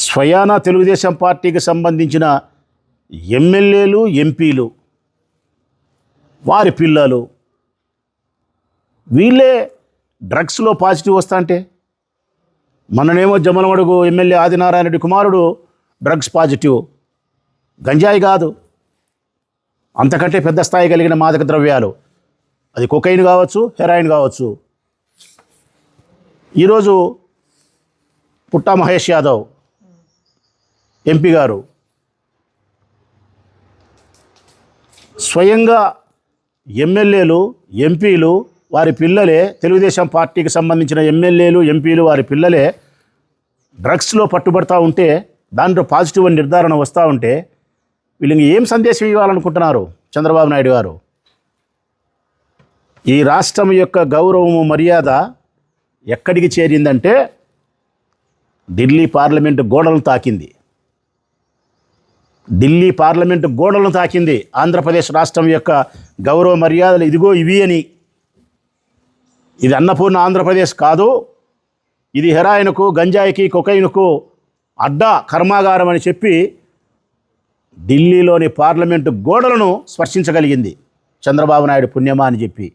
స్వయానా తెలుగుదేశం పార్టీకి సంబంధించిన ఎమ్మెల్యేలు, ఎంపీలు, వారి పిల్లలు వీళ్ళే డ్రగ్స్లో పాజిటివ్ వస్తా అంటే, మొన్ననేమో జమ్మలమడుగు ఎమ్మెల్యే ఆదినారాయణ రెడ్డి కుమారుడు డ్రగ్స్ పాజిటివ్, గంజాయి కాదు, అంతకంటే పెద్ద స్థాయి కలిగిన మాదక ద్రవ్యాలు, అది కొకైన్ కావచ్చు, హెరాయిన్ కావచ్చు. ఈరోజు పుట్టా మహేష్ యాదవ్ ఎంపీ గారు స్వయంగా ఎమ్మెల్యేలు, ఎంపీలు, వారి పిల్లలే, తెలుగుదేశం పార్టీకి సంబంధించిన ఎమ్మెల్యేలు, ఎంపీలు, వారి పిల్లలే డ్రగ్స్లో పట్టుబడతా ఉంటే, దాంట్లో పాజిటివ్ అని నిర్ధారణ వస్తూ ఉంటే, వీళ్ళకి ఏం సందేశం ఇవ్వాలనుకుంటున్నారు చంద్రబాబు నాయుడు గారు? ఈ రాష్ట్రం యొక్క గౌరవము, మర్యాద ఎక్కడికి చేరిందంటే ఢిల్లీ పార్లమెంటు గోడలను తాకింది. ఢిల్లీ పార్లమెంటు గోడలను తాకింది. ఆంధ్రప్రదేశ్ రాష్ట్రం యొక్క గౌరవ మర్యాదలు ఇదిగో ఇవి అని. ఇది అన్నపూర్ణ ఆంధ్రప్రదేశ్ కాదు, ఇది హెరాయిన్కు, గంజాయికి, కొకైన్కు అడ్డా కర్మాగారం అని చెప్పి ఢిల్లీలోని పార్లమెంటు గోడలను స్పర్శించగలిగింది చంద్రబాబు నాయుడు పుణ్యమా అని చెప్పి.